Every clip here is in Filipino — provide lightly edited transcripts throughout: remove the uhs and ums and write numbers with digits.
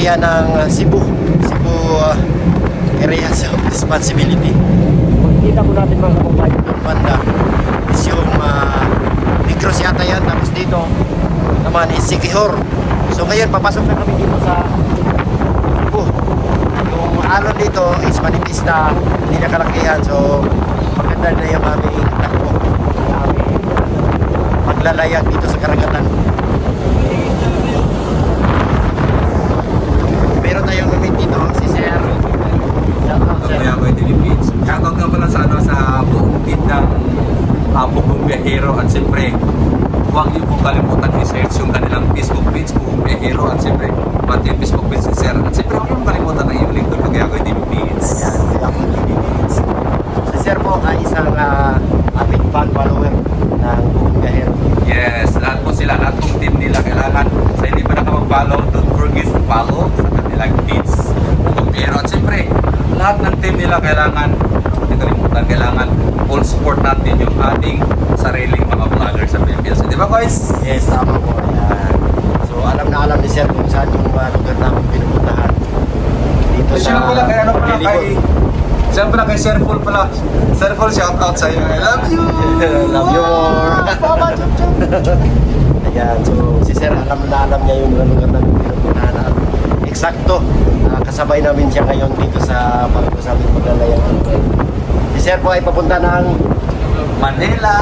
area ng Cebu areas of responsibility. Pagkita po natin mga kababayan yung banda is yung Negros yata yan, tapos dito naman is Siquijor. So ngayon papasok na kami dito sa Cebu. Yung alon dito is manipis na, hindi na kalakihan, so maganda na yung aming takbo, aming maglalayag dito sa karagatan. Meron tayong gamit dito, si Sir. Kaya ako yung Philippines. Shoutout nga pala sa, sa buong team ng Bugong Biyahero. At siyempre, huwag niyo pong kalimutan i-search yung kanilang Facebook page, Bugong Biyahero. At siyempre, pati yung Facebook page ni Sir. At siyempre, huwag niyo kalimutan na yung link doon kaya ako yung Philippines. Si Sir po ay isang avid fan follower ng Bugong Biyahero. Yes, lahat po sila, lahat ng team nila kailangan. Sa hindi pa nakapag-follow, don't forget to follow sa kanilang feeds. Bugong Biyahero. At siyempre, lahat ng team nila kailangan, hindi kalimutan, kailangan full support natin yung ating sariling mga vloggers sa Philippines. Di ba guys? Yes, tama po. Ayan. So alam na alam ni Sir kung saan yung lugar namin pinupuntahan. Dito sa Siya pala, kaya ano pala Pilibon. kay... Siya pala kay Sir Full pala. Sir Full, shout out sa iyo. I love you! Love you more. Papa, chup chup! Ayan, so si Sir alam na alam niya yung lugar namin pinupuntahan. At eksakto, kasabay namin siya ngayon dito sa pag-usapin paglalayag. Si Sir po ay papunta ng Manila!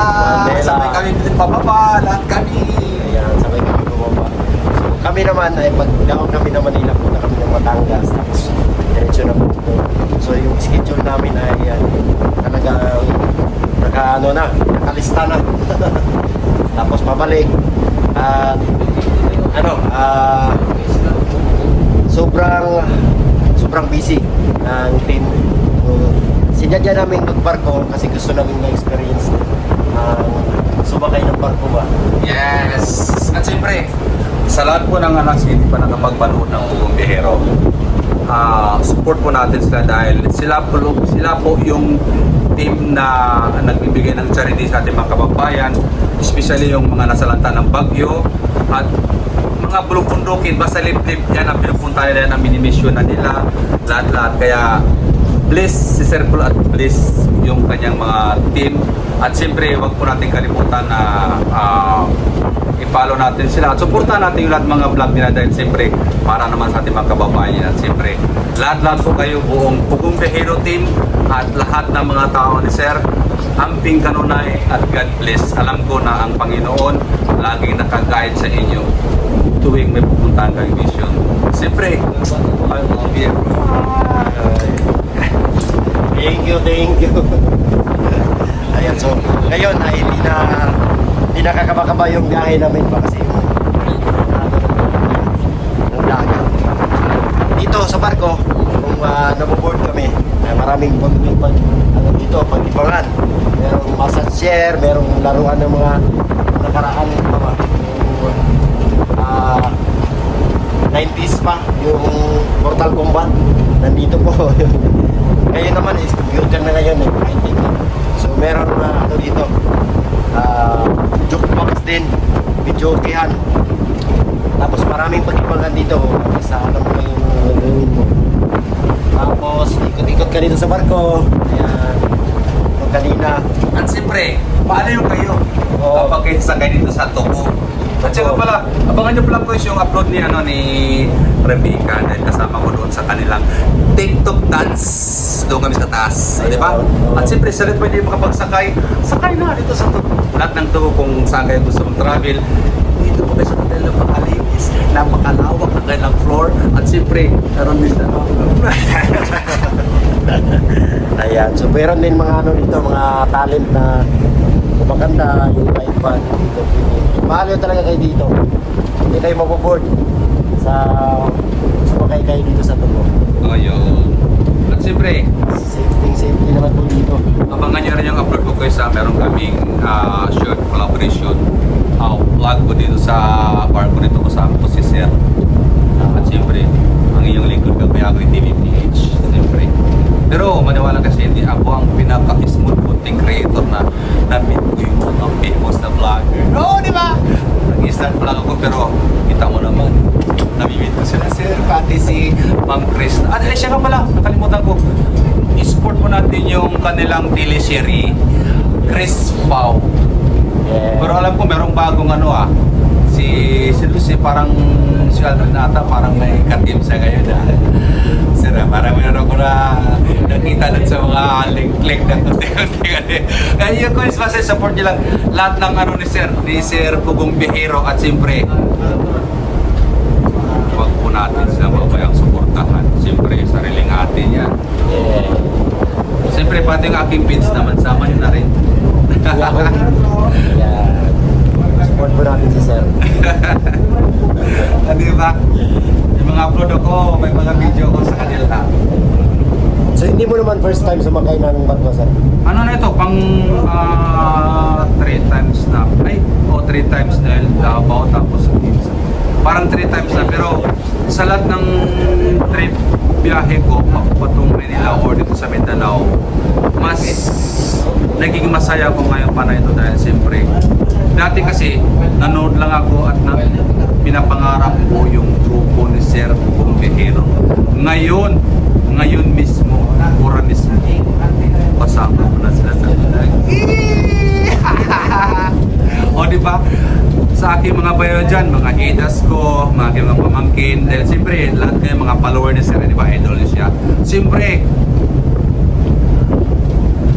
Manila. Sabay kami din pababa, lahat kami! ayan, sabay kami bumaba. So kami naman ay pag-daog kami ng Manila, punta kami ng Batangas, tapos diretso na po. So yung schedule namin ay talaga nakalista na. Tapos pabalik. At sobrang busy ng team. So, sinadya namin magbarko kasi gusto namin ma-experience sumakay ng barko ba. Yes! At siyempre, sa lahat po ng anak hindi pa nakapagpanood ng Bugong Biyahero, support po natin sila dahil sila po yung team na nagbibigay ng charity sa ating mga kababayan, especially yung mga nasalanta ng bagyo at mga bulong-pundukin, basta liblib yan ang pinupunta nila, ang minimission na nila, lahat-lahat. Kaya bless si Sir Paul at bless yung kanyang mga team. At siyempre, wag po natin kalimutan na i-follow natin sila at supportan natin yung lahat mga vlog nila dahil siyempre para naman sa ating mga kababayan. At siyempre, lahat-lahat po kayo buong Bugong Biyahero team at lahat ng mga tao ni Sir, amping kanunay at God bless. Alam ko na ang Panginoon laging nakaguide sa inyo tuwing may pupuntahan kayong mission. Siyempre, I love you. Thank you. Ayan, so ngayon ay hindi nakakabakaba yung biyahe namin pa kasi yung dagat. Dito sa barko, kung naboboard kami, maraming pag-ibangan. Merong massage chair, merong laruan ng mga nakaraan mga 90s pa, yung Mortal Kombat. Nandito po. Ngayon naman is computer na ngayon eh. So meron dito jukebox din, videokehan. Tapos maraming pag-ibangan dito sa alam mo yung gagawin mo. Tapos ikot-ikot ka dito sa barko. Ayan. Yung kanina. At siyempre, paano yung kayo? Kapag kayo sakay dito sa Toko. At saka pala, abangan nyo pala po yung upload ni Rebecca dahil kasama ko doon sa kanilang TikTok dance. Doon kami sa taas. Di ba? At siyempre, sa rin pwede makapagsakay. Sakay na dito sa Toko. Lahat ng Toko kung saan kayo gusto mong travel. Dito po kayo sa hotel na pakalinis. Napakalawak ang kanilang floor. At siyempre, naroon din na Ayan, so meron din mga dito, mga talent na maganda yung iPad dito. Mahal talaga kayo dito. Hindi kayo maboboard sa sumakay kayo dito sa Toko. Oh, yun. At siyempre, Safety naman po dito. abangan nyo rin yung upload ko kayo sa meron kaming short collaboration. Vlog ko dito sa barko dito kasama ko si Sir. At siyempre, ang inyong lingkod ka kaya ako yung TVPH. Siyempre. Pero maniwala kasi hindi ako ang pinaka-smooth content creator na na-meet ko yung mga famous na vlogger. Oo, di ba? Nag-start vlog ako pero kita mo naman, namimit ko sila Sir, pati si At siya nga pala, nakalimutan ko. I-support po natin yung kanilang teleserye, Chris Pao. Yeah. Pero alam ko merong bagong si Lucy parang si Aldrin ata parang may katim siya ngayon Sir, parang meron ko na nakita dun sa mga link na kunti-kunti. Kaya yun ko is basta support nyo lang lahat ng ni Sir Pugong Bihero at siyempre wag po natin sila mabayang suportahan. Siyempre, sariling atin yan. Yeah. Siyempre, pati yung aking pins naman, sama nyo na rin. Yeah. Support po natin si Sir. Di ba? Yung mga upload ako, may mga video ko sa kanila. So hindi mo naman first time sumakay ng barko, Sir? Ano na ito? Pang 3 times na. 3 times na Davao tapos Ginza. Parang 3 times na. Pero sa lahat ng trip biyahe ko, patong Manila or dito sa Mindanao, mas naging masaya ko ngayon pa na ito dahil siyempre dati kasi nanood lang ako at pinapangarap ko yung grupo ni Sir Pugong Bihero. Ngayon mismo, pura mismo, pasama ko na sila sa vlog. O diba? Sa aking mga bayo dyan, mga idas ko, mga aking mga pamangkin, dahil siyempre, lahat kayo mga follower ni Sir, diba? Idol niya siya. Siyempre,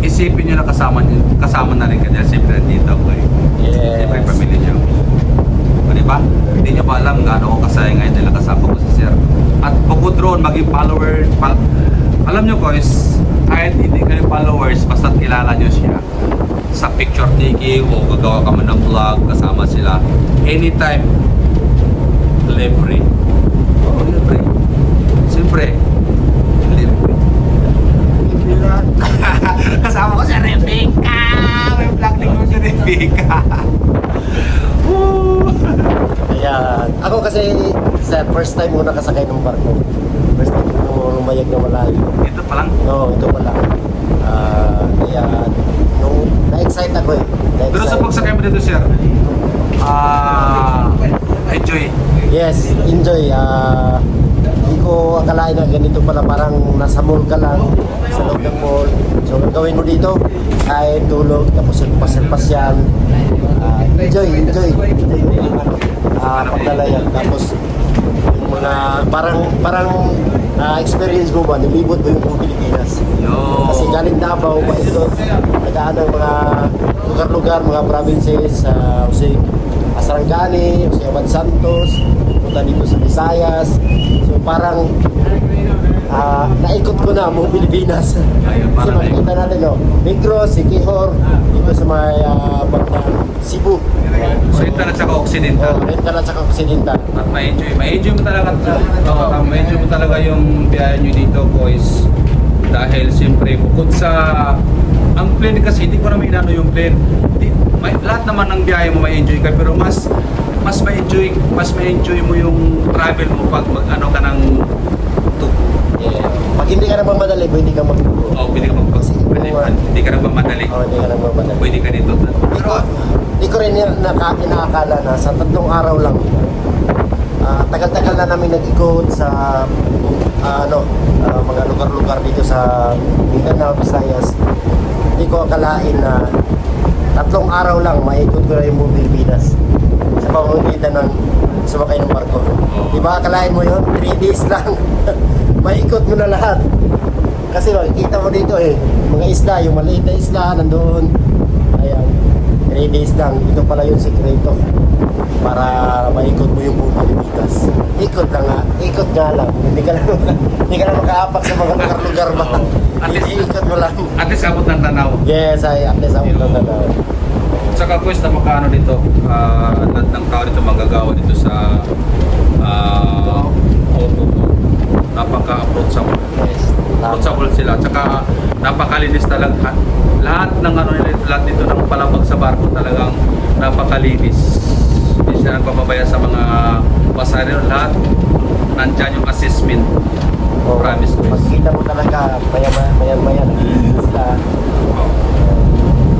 isipin nyo na kasama na rin ka dahil siyempre nandito ako eh. Yes. Siyempre, pamilya nyo. O diba? Hindi nyo pa alam gaano ko kasaya ngayon dahil kasama ko si Sir. At bukod roon, maging follower, alam nyo guys, kahit hindi kayo followers, basta kilala nyo siya sa picture taking o gagawa ka man ng vlog, kasama sila. Anytime, libre. Oo, libre. Siyempre, libre. Kasama ko si Rebecca! May vlog din ko si Rebecca. Ayan. Ako kasi, Sir, first time ko nakasakay ng barko. First time ko lumayag na malayo. Ito pa lang. No, ito pala. Kaya, nung na-excite ako eh. Pero sa pagsakay mo dito, Sir, enjoy. Yes, enjoy. Hindi ko akalain na ganito pala, parang nasa mall ka lang, sa loob ng mall. So, ang gawin mo dito, ay tulog, tapos pasyal-pasyal. Enjoy yung paglalayag. Tapos, yung mga, parang experience mo ba, nilibot mo yung buong Pilipinas. Yo. Kasi galing Davao, paikot, nagdaan ng mga lugar-lugar, mga provinces, Sarangani, Abad Santos, punta dito sa Visayas. So parang naikot ko na buong Pilipinas. Ayun, Kasi parang makikita natin, no? Negros, Siquijor, dito sa mga Cebu. Oriental at saka Occidental. Oriental at saka Occidental. At ma-enjoy mo talaga. Ma-enjoy mo talaga yung biyahe nyo dito, boys. Dahil siyempre, bukod sa ang plane kasi, hindi ko na may inano yung plane. Lahat naman ng biyahe mo ma-enjoy ka, pero mas ma-enjoy mo yung travel mo pag ano ka ng tubo. Yeah. Pag hindi ka na mamadali, pwede ka magtubo. Pwede ka hindi ka na mamadali. Hindi ka na mamadali. Pwede ka dito. Pero hindi ko rin inaakala na sa 3 araw lang. Tagal-tagal na namin nag-ikot sa mga lugar-lugar dito sa Mindanao, Visayas. Hindi ko akalain na 3 araw lang maikot ko na yung buong Pilipinas sa pamamagitan ng sumakay ng barko. Di ba akalain mo yun? 3 days lang. Maikot mo na lahat. Kasi makikita mo dito mga isla, yung maliit na isla nandoon. Ayan, 3 days lang. Ito pala yung sekreto para maikot mo yung buong Pilipinas. Ikot nga lang. Hindi ka lang makaapak sa mga lugar-lugar ba. Ikot mo lang. At least abot ng tanaw. Yes, at least abot ng tanaw. Saka quest na makaano dito, lahat ng tao dito manggagawa dito sa napaka-approachable. Yes. Approachable sila. Tsaka napakalinis talaga. Lahat ng lahat dito ng palabag sa barko talagang napakalinis. Hindi siya nagpapabaya sa mga pasahero. Lahat nandyan yung assessment. Promise ko. Makikita mo talaga maya sila.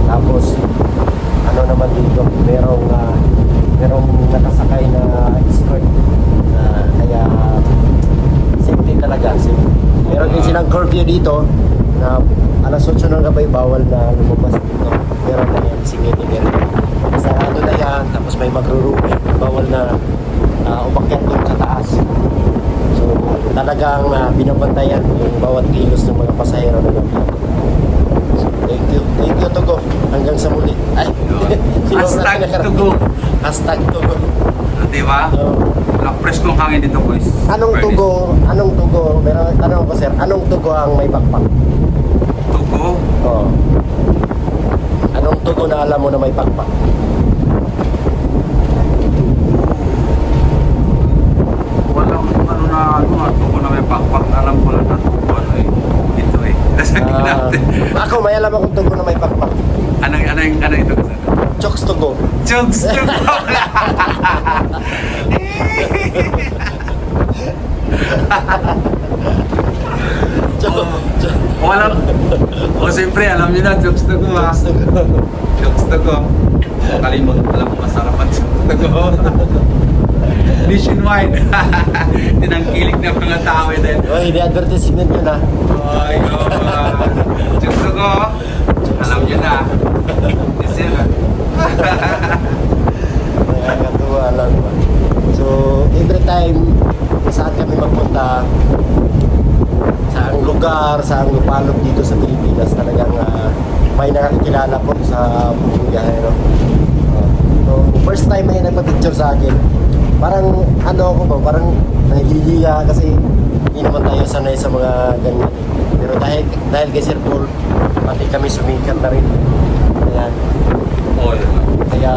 Tapos ano naman dito, merong nakasakay na escort, kaya safety talaga, safety. Meron din silang curfew dito na alas 8 ng gabi bawal na lumabas dito. Meron na yan, singilin yan. Sarado na yan, tapos may magrurubi. Bawal na umakyat doon sa taas. So talagang binabantayan yung bawat kilos ng mga pasahero na natin. So, thank you Togo. Hanggang sa muli. Ay, Hashtag Tugo. Hashtag Togo. Di ba? So, Preskong hangin dito, boys. Anong tugo, meron tanong ko sir, anong tugo ang may pakpak? Tugo? Oo. Anong tugo na alam mo na may pakpak? Walang tugo na may pakpak. Alam ko lang na tugo ito eh. Nasagin natin. Ako may alam akong tugo na may pakpak. Ano ito kasi? Chokes tugo. Jokes tugo! Walang. O siyempre, alam niyo na, jokes tugo ha. Jokes tugo. Kalimot, alam mo masarap ang jokes tugo. Nationwide. Tinangkilik na mga tao din. Oy, di advertisement yun ha. Ay, jokes tugo. Alam niyo na. Yes, yun. Nakakatuwa lang. So, every time saan kami magpunta, saang lugar, saang lupalop dito sa Pilipinas, talagang may nakakilala po sa buong biyahero. So, first time may nagpa-picture sa akin, parang ano ako ba, parang nahihiya kasi hindi naman tayo sanay sa mga ganyan. Pero dahil kay Sir Paul, pati kami sumikat na rin. Ayan. Oh, yun lang. Kaya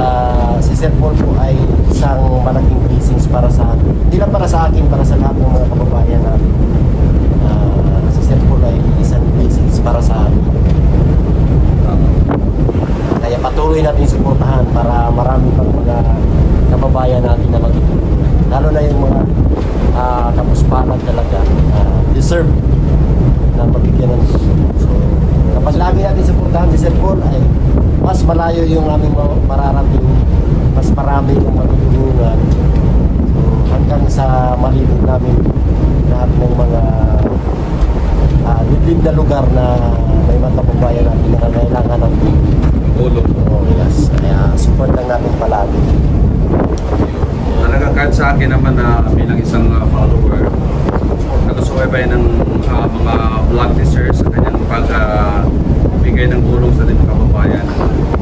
si Sir Paul po ay isang malaking blessings para sa akin. Hindi lang para sa akin, para sa lahat ng mga kababayan natin. Si Sir Paul ay isang blessings para sa akin. Kaya patuloy natin suportahan para marami pang mga kababayan natin na matutulungan. Lalo na yung mga kapuspanan talaga deserve na mabigyan ng tulong. So, kapag lagi natin suportahan si Sir Paul ay mas malayo yung aming mararating, mas marami yung matutulungan. So, hanggang sa malibog namin lahat ng mga liblib na lugar na may mga kababayan natin na kailangan ng Tulog. tulong. Yes. Kaya support lang natin palagi. Talaga kahit sa akin naman na bilang isang follower, nagsusubaybay ng mga vlog testers sa kanyang pagbigay ng tulong sa ating kababayan.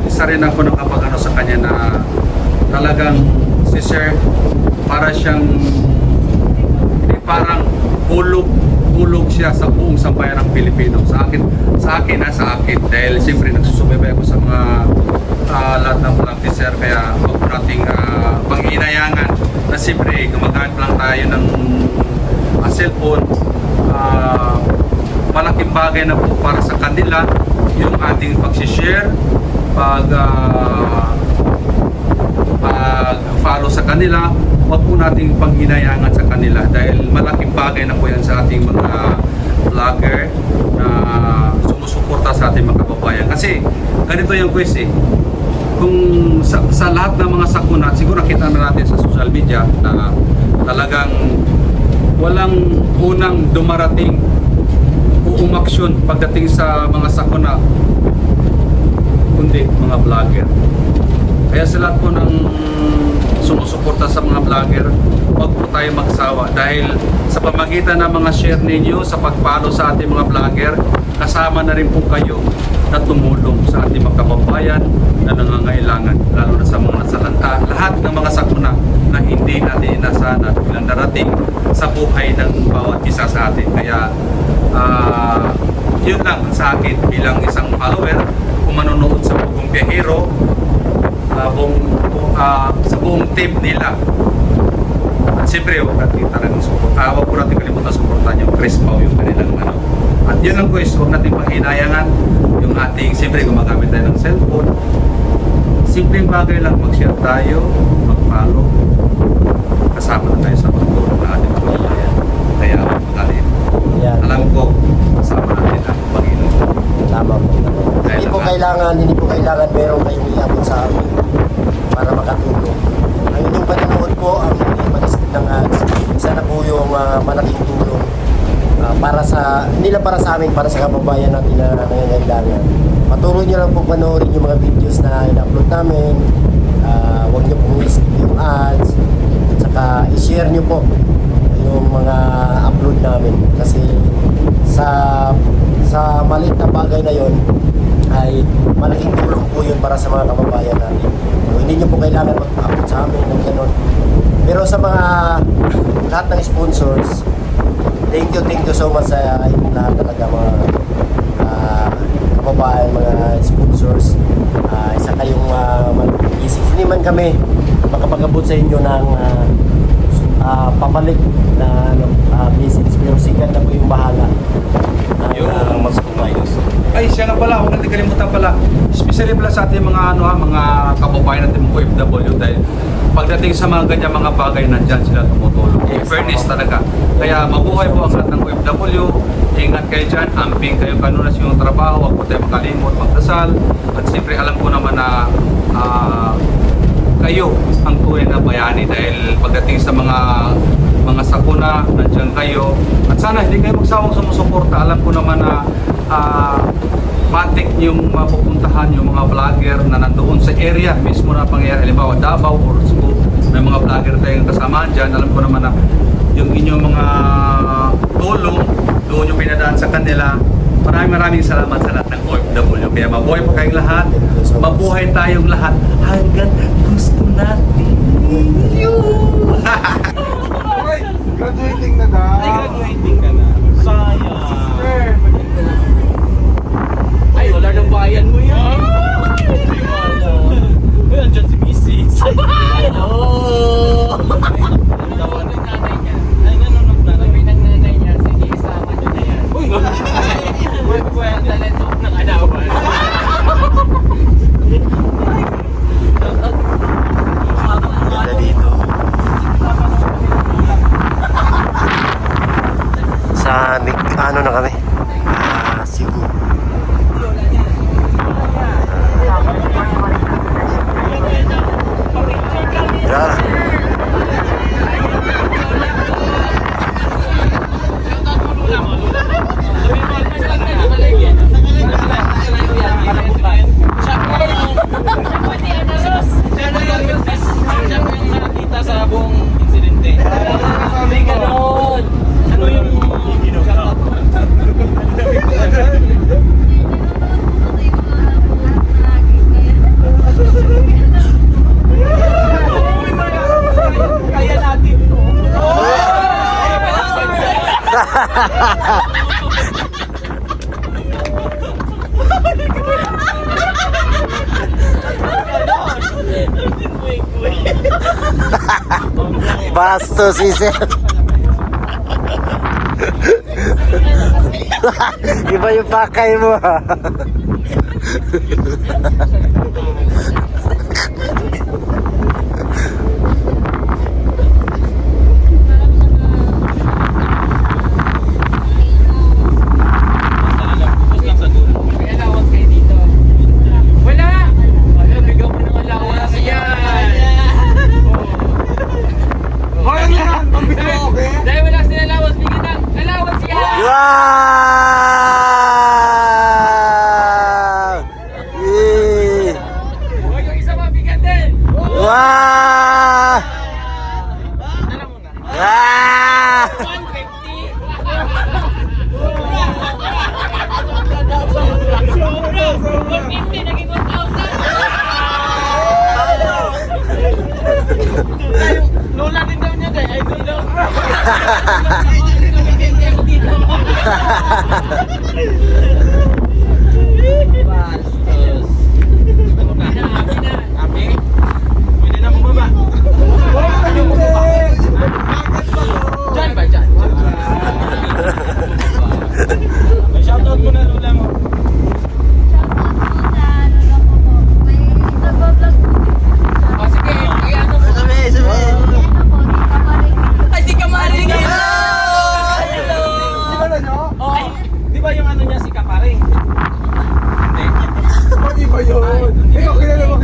Isa rin ako nakapag-ano sa kanya na talagang si Sir para siyang parang hulog siya sa buong sambayan ng Pilipino. Sa akin dahil siyempre nagsusubaybay ako sa mga lahat ng vlog tester, kaya huwag nating pang-inayangan na siyempre gumagamit lang tayo ng cellphone. Malaking bagay na po para sa kanila yung ating pag-share, pag-follow sa kanila. Huwag po nating panghinayangan sa kanila dahil malaking bagay na po yan sa ating mga vlogger na sumusuporta sa ating mga kababayan. Kasi ganito yung quiz eh. Kung sa lahat ng mga sakuna, siguro nakita na natin sa social media na talagang walang unang dumarating o umaksyon pagdating sa mga sakuna kundi mga vlogger. Kaya sa lahat po ng sumusuporta sa mga vlogger, huwag po tayo magsawa dahil sa pamagitan ng mga share ninyo sa pag-follow sa ating mga vlogger, kasama na rin po kayo na tumulong sa ating mga kababayan na nangangailangan, lalo na sa mga nasalanta, lahat ng mga sakuna na hindi natin inasahan at bilang darating sa buhay ng bawat isa sa atin. Kaya yun lang sa akin bilang isang follower, kung manonood sa Bugong Biyahero, sa buong team nila. At siyempre, huwag natin talagang huwag po natin kalimutan supportan yung Chris Pao, yung kanilang ano. At yun lang guys, huwag natin panghinayangan yung ating, siyempre gumagamit tayo ng cellphone. Simpleng bagay lang, mag-share tayo, mag-follow. Kasama na tayo sa pagtulong na ating kababayan. Kaya magaling. Alam ko, kasama natin ang Panginoon. Tama po. Hindi po kailangan meron kayong iabot sa amin para makatulong. Ang inyong panonood po, ang inyong manisip ng ads, isa na po yung malaking tulong para sa, hindi lang para sa amin, para sa kababayan natin na nangangailangan. Patuloy nyo lang po panoorin yung mga videos na ina-upload namin. Huwag nyo pong i-skip yung ads. At saka i-share nyo po yung mga upload namin. Kasi sa maliit na bagay na yon ay malaking tulong po yun para sa mga kababayan natin. So, hindi nyo po kailangan mag-upload sa amin ng ganun. Pero sa mga lahat ng sponsors, thank you so much sa inyong lahat talaga mga kababayan, mga sponsors. Isa kayong mag-isip. Hindi man kami makapag-abot sa inyo ng papalit na business. Pero sikat na po yung bahala ng mag-provide. Ay, siya nga pala, huwag natin kalimutan pala. Especially pala sa ating mga mga kababayan natin mga OFW dahil pagdating sa mga ganyan mga bagay nandyan sila tumutulong. In fairness talaga. Kaya mabuhay po ang lahat ng OFW. Ingat kayo dyan, amping kayo kanunas yung trabaho, huwag po tayo makalimot, magdasal. At siyempre alam ko naman na kayo ang tunay na bayani dahil pagdating sa mga sakuna, nandiyan kayo. At sana hindi kayo magsawang sumusuporta. Alam ko naman na matik yung mapupuntahan yung mga vlogger na nandoon sa area mismo na pangyayari. Halimbawa, Davao or Cebu, may mga vlogger tayong kasamahan dyan. Alam ko naman na yung inyong mga tulong, doon yung pinadaan sa kanila. Maraming salamat sa lahat ng OFW. Kaya mabuhay po kayong lahat. Mabuhay tayong lahat hanggang gusto natin. Graduating na daw. Ay, graduating ka na. Sayang. Sister, Ay, wala nang bayan mo yan. Ay, wala. Uy, andyan si Mrs. Hello! Tawa ng nanay niya. Ay, nanonood na. Sabi ng nanay niya, sige, isama niyo na yan. Uy! Ang talento ng anawan. Ganda dito. Sa ano na kami? Cebu. Yeah. Sa buong insidente. Hindi ganon. Ano yung kaya natin to. Bastos sir. Iba yung pakay mo. May allowance kayo dito. Wala! Wala, bigyan mo ng allowance. hoy, ano yan? Pambito, okay? Dahil wala sila allowance, bigyan ng allowance yan! Wow! Yeah! Huwag yung isa mabigyan din! Wow! Dala mo na. Ah! 150 naging 1,000! Lola din daw niya dahil idol daw. Bastos. Ano na? Happy? Pwede na bumaba. Diyan ba? Diyan. May shoutout mo na Lola mo. O sige, i-ano mo. Ay, si Kamaring! Hello! Hello! Di ba na nyo? Oh, ay, di ba yung ano niya si Kaparing? Hindi. Pag iba yun. Ikaw, kilala mo?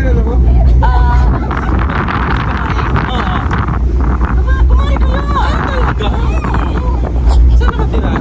Kumarin ko yan! Ay, talaga? Saan nakatira?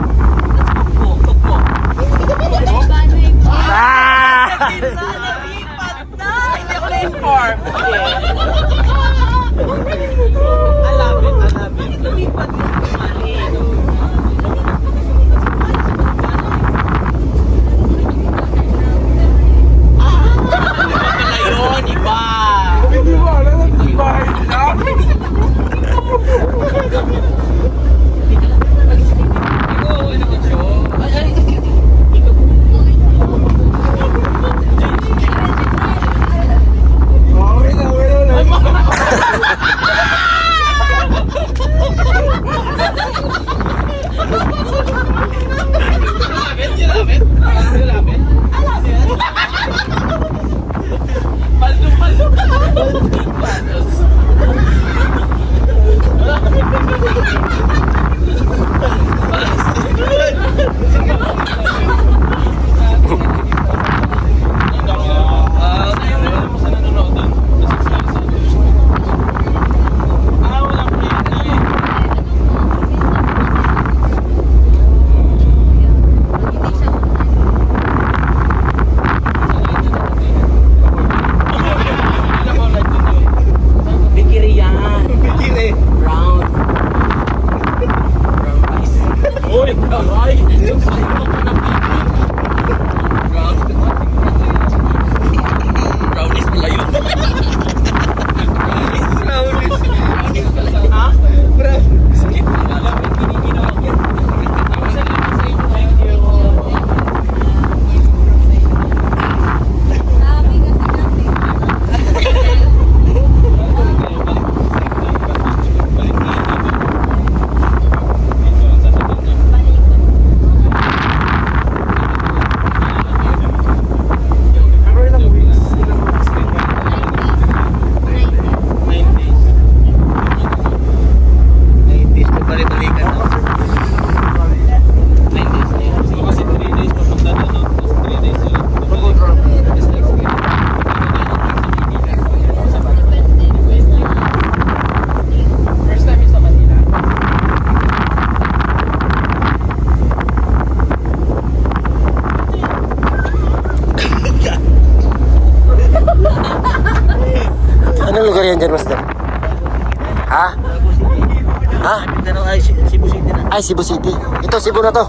Ay, Cebu City. Ito, Cebu na to.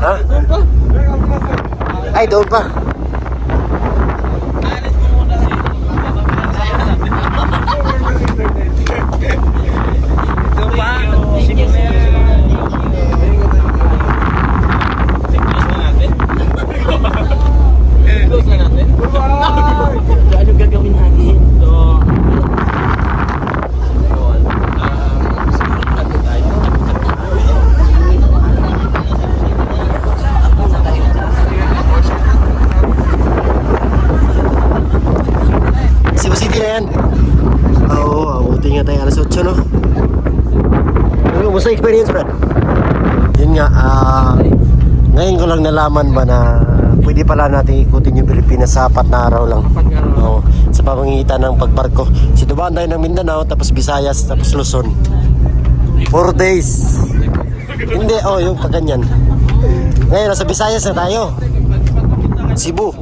Ha? Ay, doon pa. Close na natin. Ano gagawin natin? So, Cebu City na yan. Oo, abutin nga tayo alas 8, no? Ano, musta experience, Brad? Yun nga, ngayon ko lang nalaman ba na pwede pala natin ikutin yung Pilipinas sa 4 na araw lang. Oo, sa pamamagitan ng pagbarko. Situbaan tayo ng Mindanao, tapos Visayas, tapos Luzon. 4 days. Hindi, yung pagganyan. Ngayon, nasa Visayas na tayo. Cebu.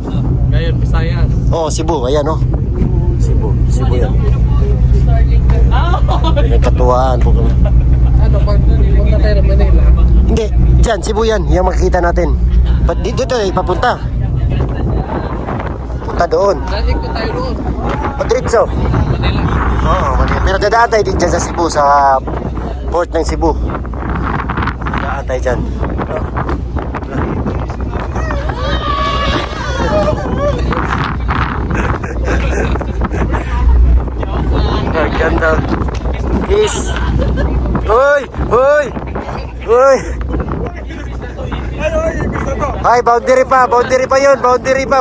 ngayon, Visayas. Cebu, ayan, Cebu yan. May katuwaan po kami. Ano, pag punta tayo ng Manila? Hindi, dyan, Cebu yan. Yan makikita natin. Ba't dito papunta? Punta doon. Dali ko tayo doon. Madritso. Manila. Oo, Manila. Pero dadaan tayo din dyan sa Cebu, sa port ng Cebu. Dadaan tayo dyan. Ang ganda. Kiss. Hoy! Hoy! Hoy! Ay, boundary pa yun. Boundary pa.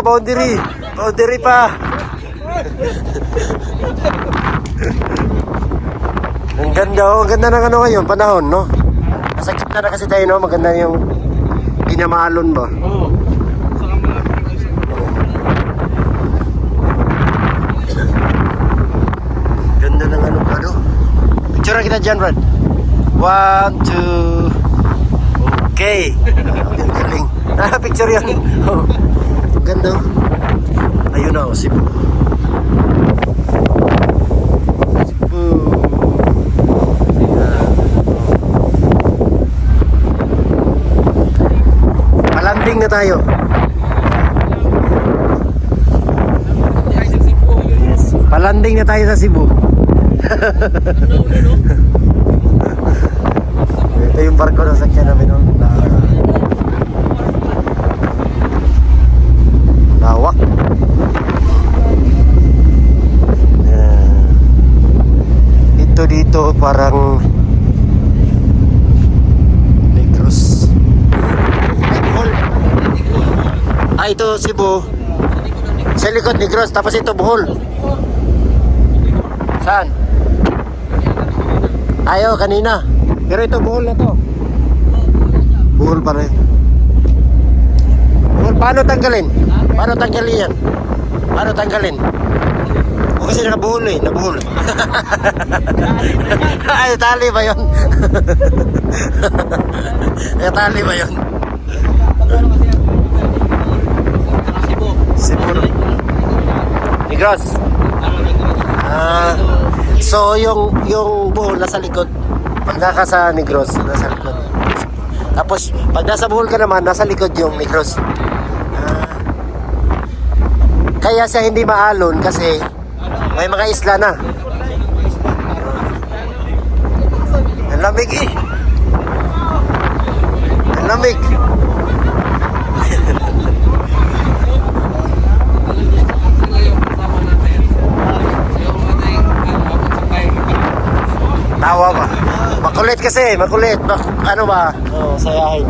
Ang ganda ng ano ngayon, panahon, no? Nasa gitna na kasi tayo, no? Maganda yung ginamalon ba? Oo. Saka malapit ko siya. Ganda ng ano. Picture kita dyan, Brad. 1, 2. Okay. Ang galing. Picture yan. Ang ganda. Ayun na, Cebu. Palanding na tayo. Palanding na tayo sa Cebu. Ito yung barko na sakyan namin, no? Lawak. Ito dito parang Negros. Ito Cebu. Sa likod Negros, tapos ito Bohol. Saan? Ayo kanina. Pero ito Bohol na to. Bohol pa rin. Bohol, paano tanggalin? Paano tanggalin yan? Paano tanggalin? O kasi nabuhol nabuhol. Ay, tali ba yun? Ay, tali ba yun? Cebu. Negros. So yung Bohol nasa likod. Pagka sa Negros nasa likod. Tapos pag nasa Bohol ka naman nasa likod yung Negros. Kaya siya hindi maalon kasi may mga isla na. Ang lamig eh. Ang lamig. Tawa ba? Makulit kasi, makulit. Ano ba? Sayahin.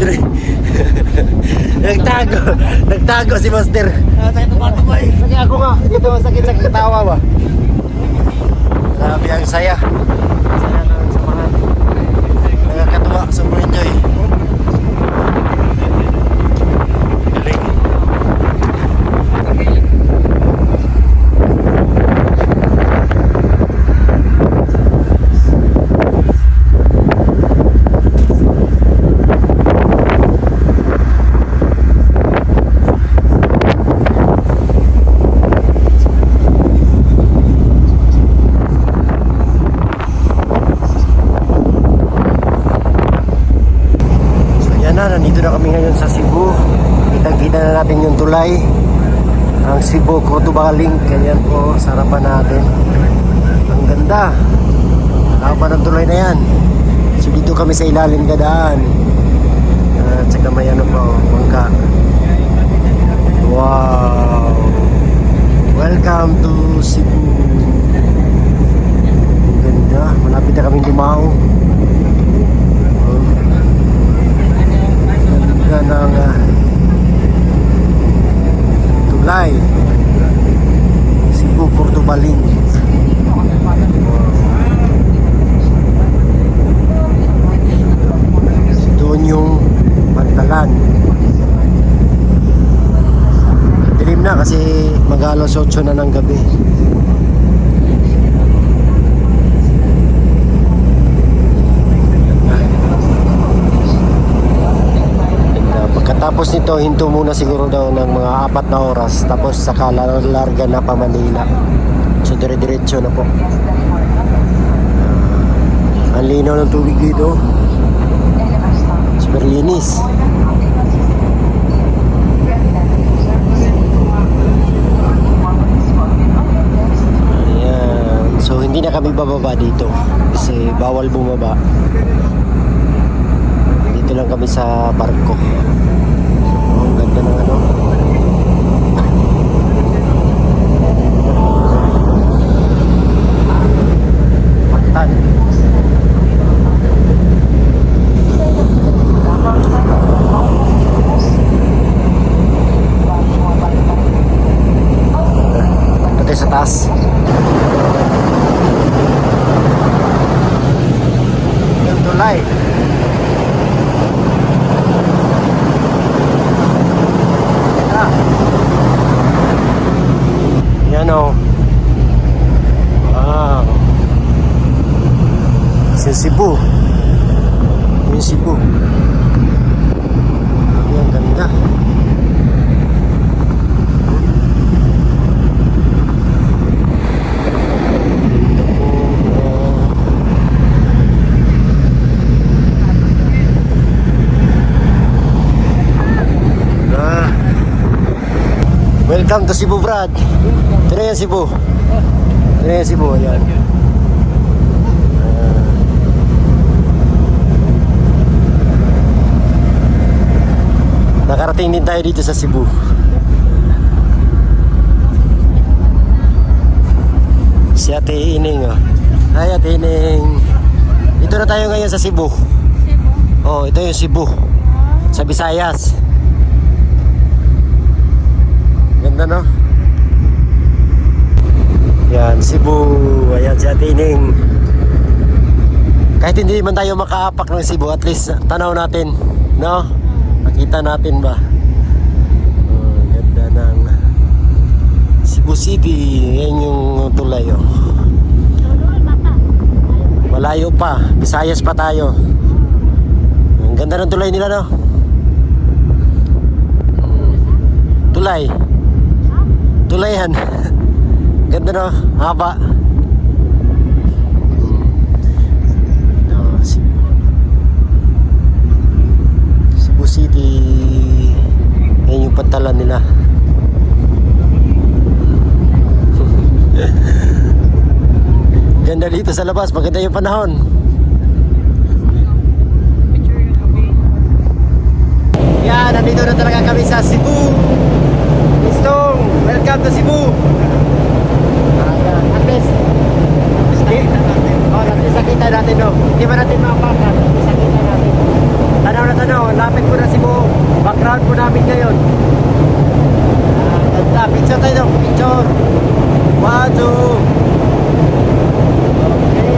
Dre. Nagtago si Master. Tayo tumatubay. Kasi ako nga, dito sakit-sakit katawa ba? Grabe ang saya. Saya ng samahan. Nakakatuwa, sobrang enjoy. Galing. So yan na, nandito na kami ngayon sa Cebu. Kitang-kita na natin yung tulay. Ang Cebu Cotabaling. Ganyan po, sa harapan natin. Ang ganda. Harapan ng tulay na yan. So dito kami sa ilalim kadaan. At saka may ano pa, bangka. Wow! Welcome to Cebu. Ang ganda. Malapit na kami lumao. Ganda ng tulay. Cebu Cotabaling. Doon yung Pantalan. Dilim na kasi mag-alas 8 na ng gabi. Pagkatapos nito, hinto muna siguro daw ng mga 4 na oras. Tapos saka larga na pa Manila. So dire-diretso na po. Ang linaw ng tubig dito. Super linis. Ayan. So hindi na kami bababa dito. Kasi bawal bumaba. Dito lang kami sa barko. Oh, ang ganda ng ano. Pagtan. Pati sa taas. Yung tulay. Yan o. Wow. Sa Cebu. Yung Cebu. Ang ganda. Welcome to Cebu, Brad. Ito na yan, Cebu. Ito na yan, Cebu. Ayan. Nakarating din tayo dito sa Cebu. Si Ate Ining, oh. Hi, Ate Ining. Dito na tayo ngayon sa Cebu. Oh, ito yung Cebu. Sa Visayas. Ganda, no? Yan, Cebu. Ayan si Ate Ining. Kahit hindi man tayo makaapak ng Cebu, at least tanaw natin, no? Makita natin ba? Ganda ng Cebu City. Yan yung tulay, oh. Malayo pa. Visayas pa tayo. Ang ganda ng tulay nila, no? Tulay. Tulayan. Ganda, no? Haba. Cebu City. Yan yung pantalan nila. Ganda dito sa labas. Maganda yung panahon. Yan, nandito na talaga kami sa Cebu. Mistong, welcome to Cebu. Ayan, at least nakita natin. Oh, at least nakita natin, no. Hindi ba natin makapakan? At least nakita natin. Tanaw tanaw. Lapit po na Cebu. Background po namin ngayon. Ganda. Picture tayo dong. Picture. 1, 2. Okay.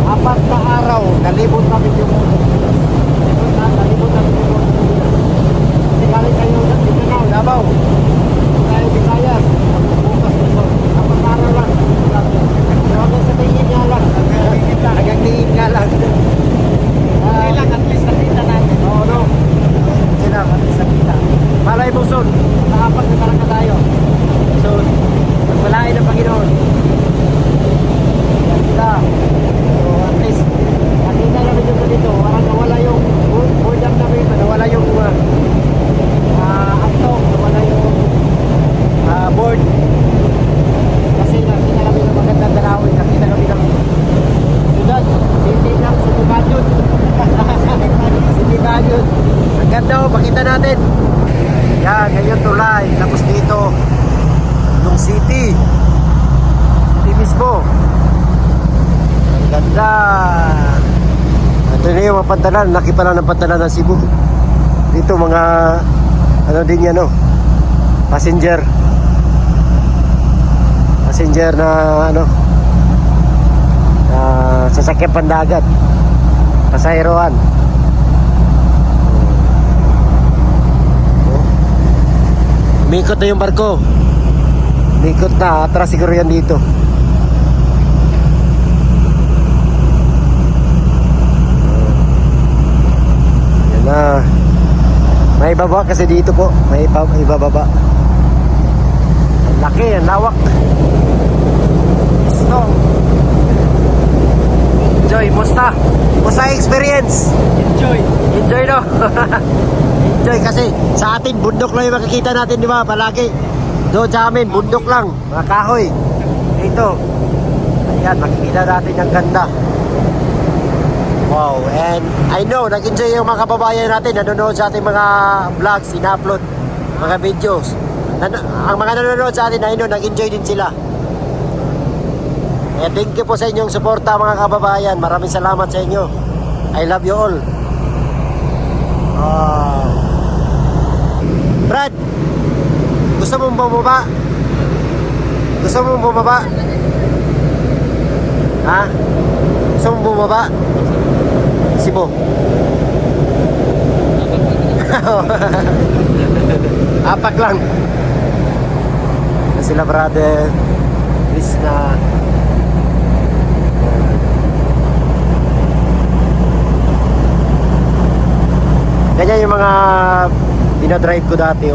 Apat na araw. Nalibot namin yung nalibot namin yung kasi galing kayo dito na, Davao. Tayo Visayas. Bukas Luzon. Apat na araw lang. Hanggang sa tingin nga lang. Hanggang tingin nga lang. Kailan at least nakita natin. Oo, no. Sila, at least nakita. Malay mo, son. Nakapat na talaga tayo. So, magpalain ng Panginoon. Ganda. So, at least, nakita namin yung dito. Parang nawala yung boredom namin. Nawala yung antok. Nawala yung board. Kasi nakita kami ng magandang dalawin. Nakita kami ng syudad. City ng Sutugadyon. City Gadyon. Ang ganda o, pakita natin. Yan, ngayon tulay. Tapos dito, nung city. City mismo. Ang ganda. Ito na yung mga pantalan. Laki pala ng pantalan ng Cebu. Dito mga, ano din yan o. Passenger na ano sasakyan pandagat, pasaheroan. Umikot na yung barko, umikot na, atras siguro yan dito. Yan na, may ibaba kasi dito po, may ibababa. Ang laki, ang lawak. So, enjoy, musta experience? Enjoy no? Enjoy kasi sa atin bundok lang yung makikita natin, di ba? Palagi doon sa amin bundok lang, mga kahoy. Ito, ayan, makikita natin ang ganda. Wow, and I know nag-enjoy yung mga kababayan natin nanonood sa ating mga vlogs, ina-upload mga videos. Ang mga nanonood sa atin, I know nag-enjoy din sila. Thank you po sa inyong suporta mga kababayan. Maraming salamat sa inyo. I love you all. Brad, gusto mong bumaba? Gusto mong bumaba? Ha? Gusto mong bumaba? Cebu. Apak lang. Sila brother please na ganyan yung mga dinadrive ko dati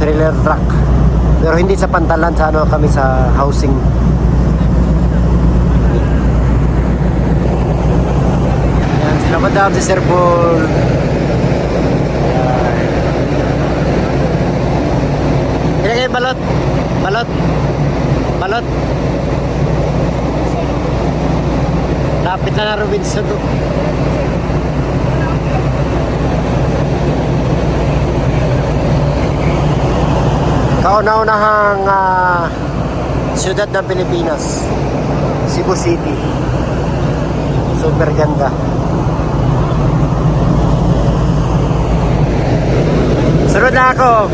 trailer truck, pero hindi sa pantalan, sa ano kami sa housing. Yan sila madam, si Sir Paul. Ilagay yung balot. Lapit na na Robinson. Kauna-unahang siyudad ng Pilipinas, Cebu City. Super ganda. Sunod na ako.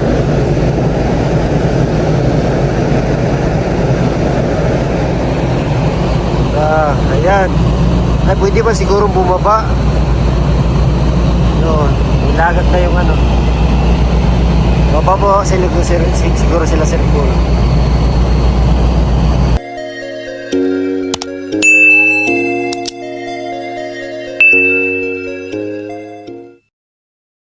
Ayan. Ay, pwede ba siguro bumaba? Yun, ilagat na yung ano. Baba po siguro sila Sir Paul.